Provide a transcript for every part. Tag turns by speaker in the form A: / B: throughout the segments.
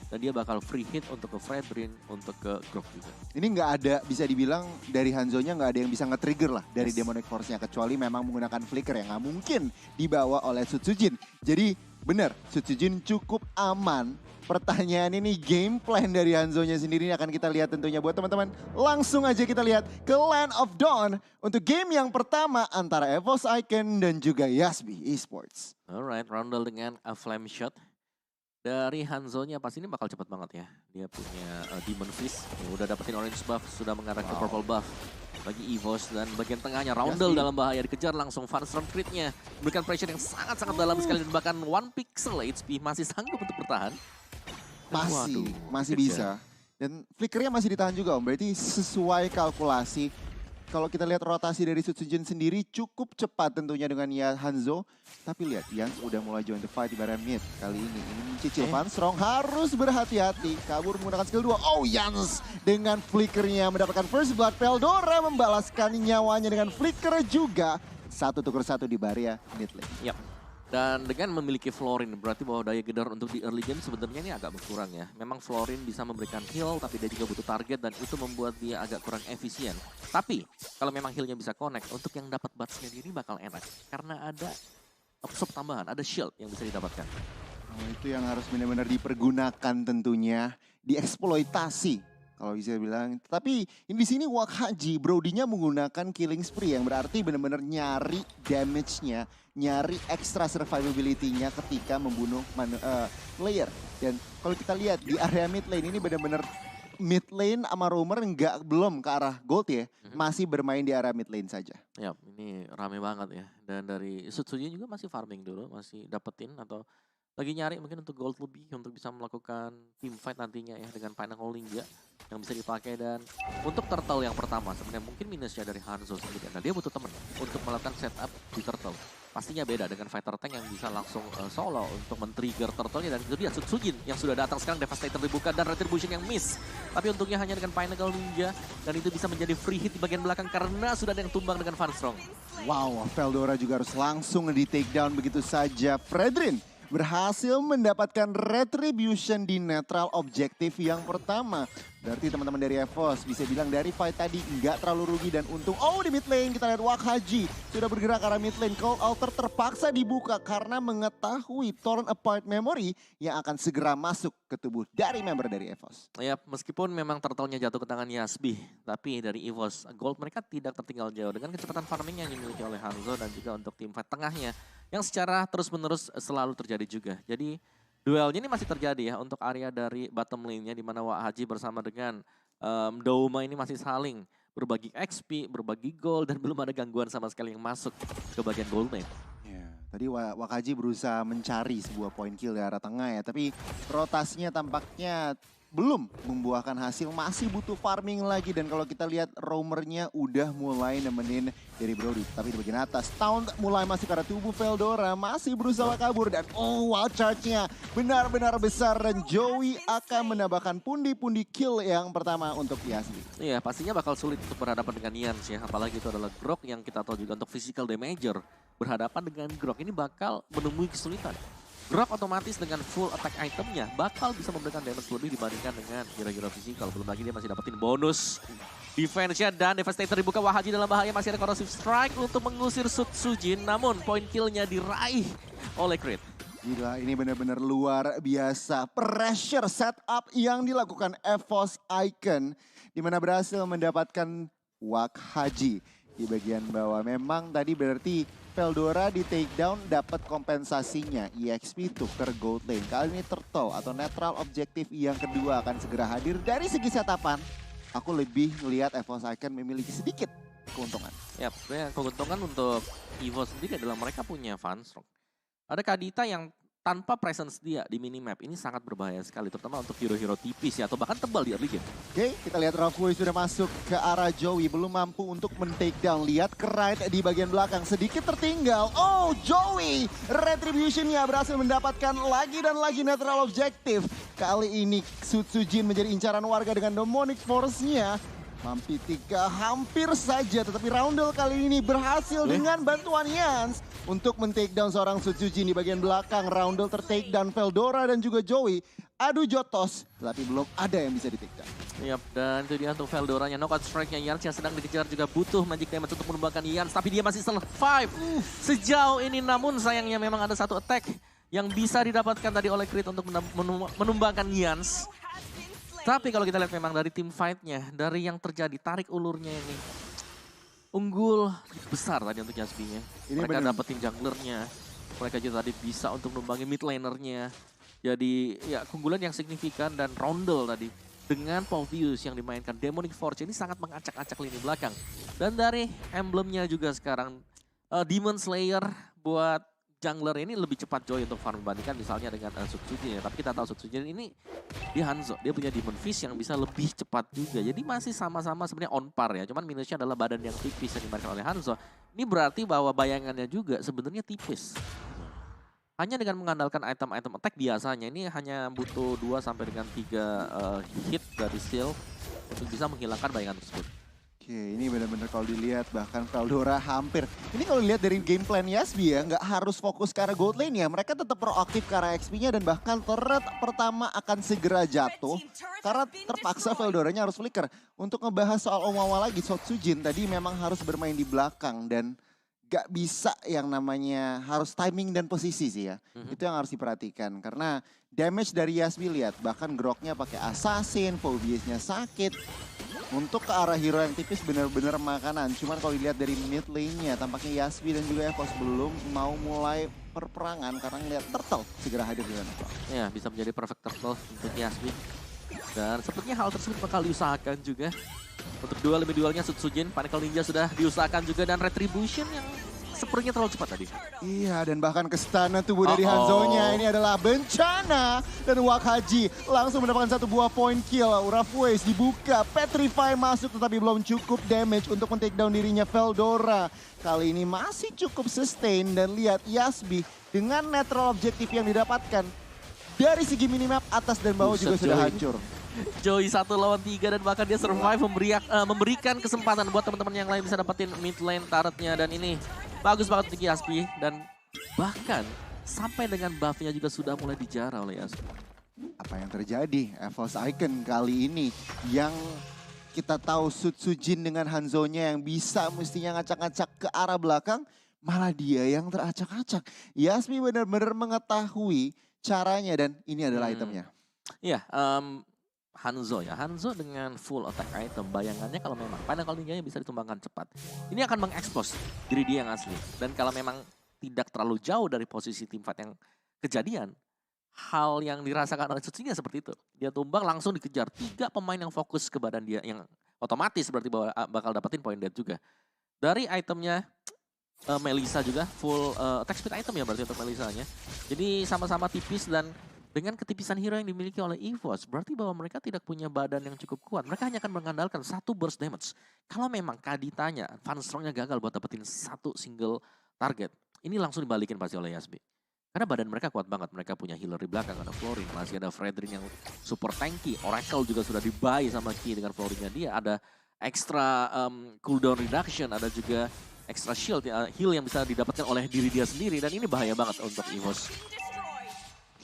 A: Dan dia bakal free hit untuk ke Fredrin, untuk ke Grok juga.
B: Ini nggak ada, bisa dibilang dari Hanzo-nya nggak ada yang bisa nge-trigger lah dari
A: Yes.
B: Demonic Force-nya. Kecuali memang menggunakan flicker yang nggak mungkin dibawa oleh Sutsujin. Jadi benar, Sutsujin cukup aman. Pertanyaan ini game plan dari Hanzo-nya sendiri akan kita lihat tentunya buat teman-teman. Langsung aja kita lihat ke Land of Dawn untuk game yang pertama antara EVOS Icon dan juga Yasbi Esports.
A: Alright, Roundel dengan a flame shot. Dari Hanzo-nya pasti ini bakal cepat banget ya. Dia punya Demon Fist, ya, udah dapetin orange buff, sudah mengarah ke purple buff. Bagi EVOS dan bagian tengahnya Roundel dalam bahaya, dikejar langsung Funstrom crit-nya. Memberikan pressure yang sangat-sangat dalam sekali dan bahkan 1 pixel HP masih sanggup untuk bertahan.
B: Masih bisa. Dan flickernya masih ditahan juga Om, berarti sesuai kalkulasi. Kalau kita lihat rotasi dari Sutsujin sendiri cukup cepat tentunya dengan Hanzo. Tapi lihat, Yans udah mulai join the fight di bagian mid. Kali ini mencicil Funstrong harus berhati-hati. Kabur menggunakan skill 2. Oh, Yans dengan flickernya mendapatkan first blood. Veldora membalaskan nyawanya dengan flicker juga. 1-1 di Barya mid lane.
A: Yap. Dan dengan memiliki Florin berarti bahwa daya gedar untuk di early game sebenarnya ini agak berkurang ya. Memang Florin bisa memberikan heal tapi dia juga butuh target dan itu membuat dia agak kurang efisien. Tapi kalau memang healnya bisa connect untuk yang dapat butsnya diri bakal enak. Karena ada sub tambahan, ada shield yang bisa didapatkan.
B: Oh, itu yang harus benar-benar dipergunakan tentunya, dieksploitasi. Kalau bisa bilang, tapi ini di sini Wakhaji, Brody-nya menggunakan killing spree yang berarti benar-benar nyari damage-nya, nyari extra survivability-nya ketika membunuh player. Dan kalau kita lihat di area mid lane ini benar-benar mid lane sama Roamer belum ke arah gold ya, masih bermain di area mid lane saja.
A: Ya, ini rame banget ya. Dan dari Sutsujin juga masih farming dulu, masih dapetin atau lagi nyari mungkin untuk gold lebih untuk bisa melakukan team fight nantinya ya dengan Pinnacle Ninja yang bisa dipakai. Dan untuk turtle yang pertama sebenarnya mungkin minusnya dari Hanzo sendiri. Nah, dia butuh temen untuk melakukan setup di turtle. Pastinya beda dengan fighter tank yang bisa langsung solo untuk men-trigger turtle-nya. Dan itu dia Sutsujin yang sudah datang sekarang, Devastator dibuka dan Retribution yang miss. Tapi untungnya hanya dengan Pinnacle Ninja dan itu bisa menjadi free hit di bagian belakang karena sudah ada yang tumbang dengan Funstrong.
B: Wow, Veldora juga harus langsung di take down begitu saja. Fredrin berhasil mendapatkan retribution di netral objektif yang pertama. Berarti teman-teman dari EVOS bisa bilang dari fight tadi nggak terlalu rugi dan untung. Oh, di mid lane kita lihat Wakhaji sudah bergerak ke arah mid lane. Cold Altar terpaksa dibuka karena mengetahui torn apart memory yang akan segera masuk ke tubuh dari member dari EVOS.
A: Ya, meskipun memang turtle-nya jatuh ke tangan Yasbi, tapi dari EVOS gold mereka tidak tertinggal jauh dengan kecepatan farming yang dimiliki oleh Hanzo dan juga untuk tim fight tengahnya yang secara terus-menerus selalu terjadi juga. Jadi duelnya ini masih terjadi ya untuk area dari bottom lane-nya di mana Wakhaji bersama dengan Douma ini masih saling berbagi XP, berbagi gold dan belum ada gangguan sama sekali yang masuk ke bagian gold lane.
B: Ya, tadi Wakhaji berusaha mencari sebuah point kill di arah tengah ya, tapi rotasinya tampaknya belum membuahkan hasil, masih butuh farming lagi. Dan kalau kita lihat roamernya udah mulai nemenin dari Brody. Tapi di bagian atas, Taunt mulai masuk ke arah tubuh Veldora, masih berusaha kabur. Dan wow, charge-nya benar-benar besar dan Joey akan menambahkan pundi-pundi kill yang pertama untuk Yasbi.
A: Iya, pastinya bakal sulit untuk berhadapan dengan Yans ya. Apalagi itu adalah Grok yang kita tahu juga untuk physical damager. Berhadapan dengan Grok ini bakal menemui kesulitan. Grok otomatis dengan full attack itemnya bakal bisa memberikan damage lebih dibandingkan dengan hero-hero physical. Belum lagi dia masih dapetin bonus defense-nya dan Devastator dibuka. Wakhaji dalam bahaya, masih ada corrosive strike untuk mengusir Sutsujin. Namun point kill-nya diraih oleh Crit.
B: Gila, ini benar-benar luar biasa. Pressure setup yang dilakukan EVOS Icon. Di mana berhasil mendapatkan Wakhaji di bagian bawah. Memang tadi berarti Veldora di takedown dapat kompensasinya. EXP tuker gold lane. Kali ini turtle atau netral objektif yang kedua akan segera hadir. Dari segi setapan, aku lebih melihat EVOS Icon memiliki sedikit keuntungan.
A: Ya, sebenarnya keuntungan untuk EVOS sendiri adalah mereka punya Funstrong. Ada Kadita yang tanpa presence dia di minimap ini sangat berbahaya sekali, terutama untuk hero-hero tipis ya, atau bahkan tebal di early game.
B: Oke, kita lihat Rafui sudah masuk ke arah Joey, belum mampu untuk men-take down. Lihat Krait di bagian belakang, sedikit tertinggal. Oh, Joey, retribution-nya berhasil mendapatkan lagi dan lagi netral objektif. Kali ini Sutsujin menjadi incaran warga dengan Demonic Force-nya. Mampitika hampir saja, tetapi Roundel kali ini berhasil dengan bantuan Yans untuk men-takedown seorang Sutsujin di bagian belakang. Roundel ter-takedown Veldora dan juga Joey. Adu jotos, tetapi belum ada yang bisa di-takedown.
A: Yap, dan itu dia untuk Veldoranya. Knockout strike-nya Yans yang sedang dikejar juga butuh magic damage untuk menumbangkan Yans. Tapi dia masih survive sejauh ini. Namun sayangnya memang ada satu attack yang bisa didapatkan tadi oleh Creed untuk menumbangkan Yans. Tapi kalau kita lihat memang dari tim fight-nya, dari yang terjadi, tarik ulurnya ini. Unggul besar tadi untuk Yasby-nya. Mereka dapetin junglernya. Mereka juga tadi bisa untuk numbangin mid laner-nya. Jadi ya keunggulan yang signifikan dan Roundel tadi. Dengan Pauvius yang dimainkan Demonic Force ini sangat mengacak-acak lini belakang. Dan dari emblemnya juga sekarang Demon Slayer buat jungler ini lebih cepat Joy untuk farm dibandingkan misalnya dengan Sutsujin ya. Tapi kita tahu Sutsujin ini dia Hanzo, dia punya Demon Fist yang bisa lebih cepat juga. Jadi masih sama-sama sebenarnya on par ya. Cuman minusnya adalah badan yang tipis yang dimainkan oleh Hanzo. Ini berarti bahwa bayangannya juga sebenarnya tipis. Hanya dengan mengandalkan item-item attack biasanya ini hanya butuh 2 sampai dengan 3 hit dari seal untuk bisa menghilangkan bayangan tersebut.
B: Oke, ini benar-benar kalau dilihat bahkan Veldora hampir. Ini kalau dilihat dari game plan Yasby ya, nggak harus fokus ke arah gold lane ya. Mereka tetap proaktif ke arah XP-nya dan bahkan turret pertama akan segera jatuh. Karena terpaksa Veldoranya harus flicker. Untuk ngebahas soal Omawa lagi, Sutsujin tadi memang harus bermain di belakang dan gak bisa yang namanya harus timing dan posisi sih ya. Itu yang harus diperhatikan karena damage dari Yasby lihat bahkan groknya pakai assassin, Phobiusnya sakit. Untuk ke arah hero yang tipis benar-benar makanan. Cuman kalau dilihat dari mid lane-nya tampaknya Yasby dan juga Evos belum mau mulai perperangan karena ngeliat Turtle segera hadir di sana.
A: Ya, bisa menjadi perfect Turtle untuk Yasby. Dan sepertinya hal tersebut bakal diusahakan juga. Untuk duel lebih duelnya Sutsujin, Pinnacle Ninja sudah diusahakan juga dan Retribution yang sepertinya terlalu cepat tadi.
B: Iya, dan bahkan kestana tubuh dari Hanzo-nya ini adalah bencana. Dan Wakhaji langsung mendapatkan satu buah point kill. Rough Waves dibuka, Petrify masuk tetapi belum cukup damage untuk men-takedown dirinya Veldora. Kali ini masih cukup sustain dan lihat Yasby dengan netral objektif yang didapatkan. Dari segi minimap atas dan bawah juga sudah hancur.
A: Joey 1 lawan 3 dan bahkan dia survive memberikan kesempatan buat teman-teman yang lain bisa dapetin mid lane turretnya. Dan ini bagus banget untuk Yasby dan bahkan sampai dengan buffnya juga sudah mulai dijarah oleh Yasby.
B: Apa yang terjadi? Evos Icon kali ini yang kita tahu Sutsujin dengan Hanzo-nya yang bisa mestinya ngacak-ngacak ke arah belakang, malah dia yang teracak-acak. Yasby benar-benar mengetahui caranya dan ini adalah itemnya.
A: Iya, Hanzo ya. Hanzo dengan full attack item. Bayangannya kalau memang Pinnacle Ninja bisa ditumbangkan cepat. Ini akan mengekspos diri dia yang asli. Dan kalau memang tidak terlalu jauh dari posisi tim fight yang kejadian, hal yang dirasakan oleh Sutsujin seperti itu. Dia tumbang langsung dikejar 3 pemain yang fokus ke badan dia yang otomatis berarti bakal dapetin point dead juga. Dari itemnya Melissa juga full attack speed item ya berarti untuk Melissa-nya. Jadi sama-sama tipis dan dengan ketipisan hero yang dimiliki oleh EVOS, berarti bahwa mereka tidak punya badan yang cukup kuat. Mereka hanya akan mengandalkan 1 burst damage. Kalau memang Kaditanya, Van Strongnya gagal buat dapetin 1 single target, ini langsung dibalikin pasti oleh Yasby. Karena badan mereka kuat banget. Mereka punya healer di belakang, ada Florin, masih ada Fredrin yang super tanky. Oracle juga sudah dibuy sama Ki dengan Florinnya dia. Ada extra cooldown reduction, ada juga extra shield, heal yang bisa didapatkan oleh diri dia sendiri. Dan ini bahaya banget untuk EVOS.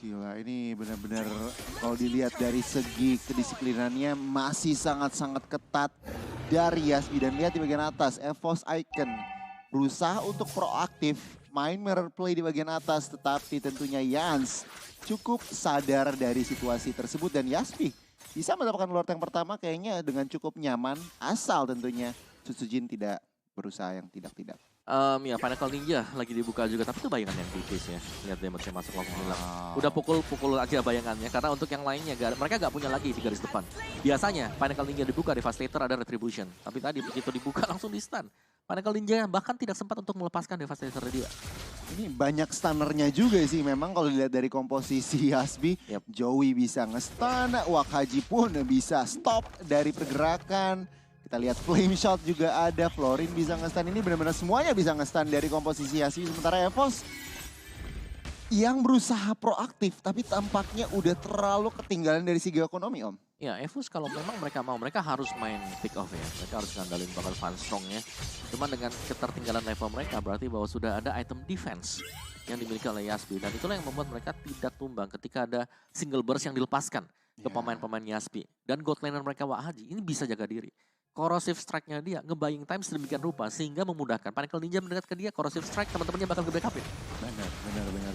B: Gila, ini benar-benar kalau dilihat dari segi kedisiplinannya masih sangat-sangat ketat dari Yasby. Dan lihat di bagian atas, Evos Icon berusaha untuk proaktif main mirror play di bagian atas. Tetapi tentunya Yans cukup sadar dari situasi tersebut dan Yasby bisa mendapatkan Lord yang pertama kayaknya dengan cukup nyaman. Asal tentunya Sutsujin tidak berusaha yang tidak-tidak.
A: Ya Pinnacle Ninja lagi dibuka juga, tapi itu bayangan yang tipis ya. Lihat damage-nya masuk langsung hilang. Udah pukul aja bayangannya, karena untuk yang lainnya mereka gak punya lagi di garis depan. Biasanya Pinnacle Ninja dibuka, Devastator ada Retribution. Tapi tadi begitu dibuka langsung di stun. Pinnacle Ninja bahkan tidak sempat untuk melepaskan Devastator dia.
B: Ini banyak stunnernya juga sih memang kalau dilihat dari komposisi Yasby. Joey bisa nge-stun, Wakhaji pun bisa stop dari pergerakan. Kita lihat Flame Shot juga ada, Florin bisa nge-stun. Ini benar-benar semuanya bisa nge-stun dari komposisi Yasby. Sementara Evos yang berusaha proaktif tapi tampaknya udah terlalu ketinggalan dari segi ekonomi, Om.
A: Ya, Evos kalau memang mereka mau, mereka harus main pick off ya. Mereka harus ngandalin bakal Van Strong-nya. Cuman dengan ketertinggalan level mereka berarti bahwa sudah ada item defense yang dimiliki oleh Yasbi. Dan itulah yang membuat mereka tidak tumbang ketika ada single burst yang dilepaskan ke pemain-pemain Yasbi. Dan gold laner mereka Wak Haji ini bisa jaga diri. Corrosive strike-nya dia nge-buying time sedemikian rupa sehingga memudahkan. Pinnacle Ninja mendekat ke dia, corrosive strike teman-temannya bakal nge-backupin.
B: Benar.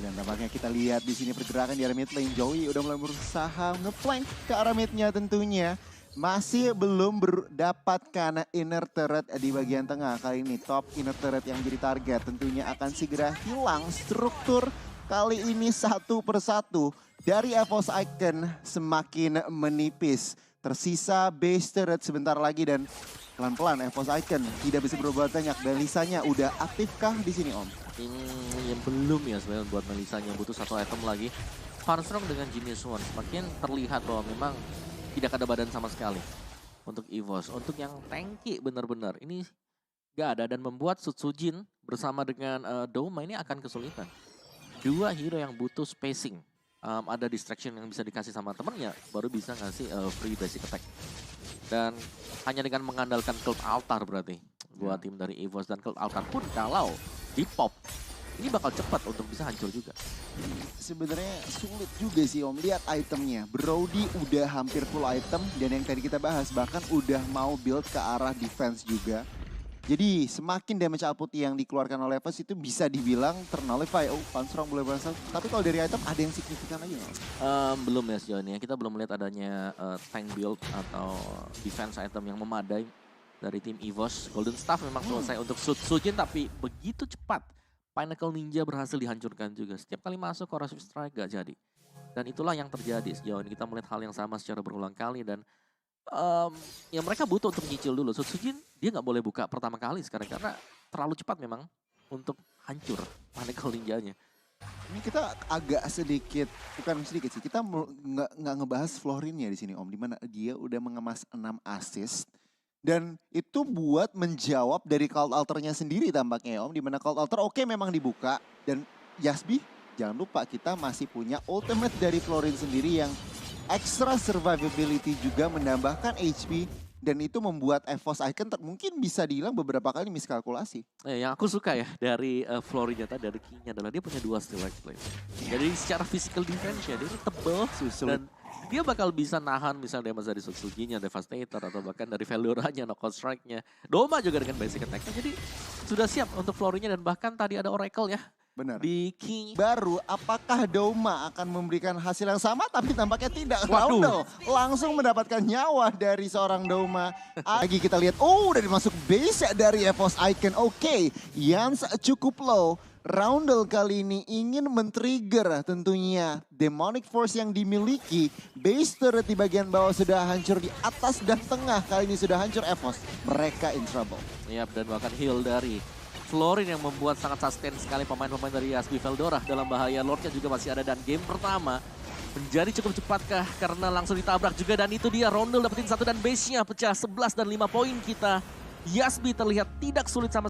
B: Dan tampaknya kita lihat di sini pergerakan di arah mid lane. Joey udah mulai berusaha nge-flank ke arah midnya tentunya. Masih belum mendapatkan inner turret di bagian tengah. Kali ini top inner turret yang jadi target tentunya akan segera hilang. Struktur kali ini satu persatu dari Evos Icon semakin menipis. Tersisa base turret sebentar lagi dan pelan-pelan Evos Icon tidak bisa berbuat banyak. Dan Lisanya udah aktifkah di sini Om?
A: Yang belum ya sebenarnya buat Melisanya, butuh satu item lagi. Van Strong dengan Genius One semakin terlihat bahwa memang tidak ada badan sama sekali untuk Evos. Untuk yang tanky benar-benar ini gak ada dan membuat Sutsujin bersama dengan Doma ini akan kesulitan. Dua hero yang butuh spacing. Ada distraction yang bisa dikasih sama temennya, baru bisa ngasih free basic attack. Dan hanya dengan mengandalkan Cult Altar berarti buat tim dari Evos. Dan Cult Altar pun kalau di pop, ini bakal cepat untuk bisa hancur juga.
B: Sebenarnya sulit juga sih Om, lihat itemnya. Brody udah hampir full item dan yang tadi kita bahas bahkan udah mau build ke arah defense juga. Jadi semakin damage output yang dikeluarkan oleh Evos itu bisa dibilang ternullify. Oh, Van Strong boleh berasal. Tapi kalau dari item ada yang signifikan lagi nggak?
A: Belum ya sejauh ini. Kita belum melihat adanya tank build atau defense item yang memadai dari tim Evos. Golden Staff memang selesai untuk Sutsujin tapi begitu cepat Pinnacle Ninja berhasil dihancurkan juga. Setiap kali masuk Corrosive Strike gak jadi. Dan itulah yang terjadi sejauh ini. Kita melihat hal yang sama secara berulang kali dan ya mereka butuh untuk nyicil dulu. Sutsujin dia nggak boleh buka pertama kali sekarang karena terlalu cepat memang untuk hancur Pinnacle Ninjanya.
B: Ini kita agak sedikit, bukan sedikit sih, kita nggak ngebahas Florinnya di sini Om, dimana dia udah mengemas 6 assist. Dan itu buat menjawab dari Cult Altar-nya sendiri tampaknya Om, dimana Cult Altar oke memang dibuka. Dan Yasbi, jangan lupa kita masih punya ultimate dari Florin sendiri yang extra survivability juga menambahkan HP. Dan itu membuat Evos Icon mungkin bisa dibilang beberapa kali miskalkulasi.
A: Yang aku suka ya dari Florinnya tadi, dari King-nya adalah dia punya 2 steal play. Jadi secara physical defense ya dia ini tebel dan dia bakal bisa nahan misalnya damage dari Sutsujin-nya, Devastator atau bahkan dari Veldoranya, Knockout Strike-nya. Doma juga dengan basic attack-nya jadi sudah siap untuk Florinnya dan bahkan tadi ada Oracle ya.
B: Benar.
A: Di King.
B: Baru apakah Doma akan memberikan hasil yang sama tapi tampaknya tidak.
A: Waduh.
B: Roundel langsung mendapatkan nyawa dari seorang Doma. Lagi kita lihat, udah dimasuk base dari Evos Icon. Oke, Yans cukup low. Roundel kali ini ingin men-trigger tentunya Demonic Force yang dimiliki. Base turret di bagian bawah sudah hancur, di atas dan tengah kali ini sudah hancur Evos. Mereka in trouble.
A: Yap, dan bahkan heal dari Florin yang membuat sangat sustain sekali pemain-pemain dari Yasbi Veldora dalam bahaya. Lordnya juga masih ada dan game pertama menjadi cukup cepatkah karena langsung ditabrak juga dan itu dia Roundel dapetin 1 dan base-nya pecah 11 dan 5 poin kita. Yasbi terlihat tidak sulit sama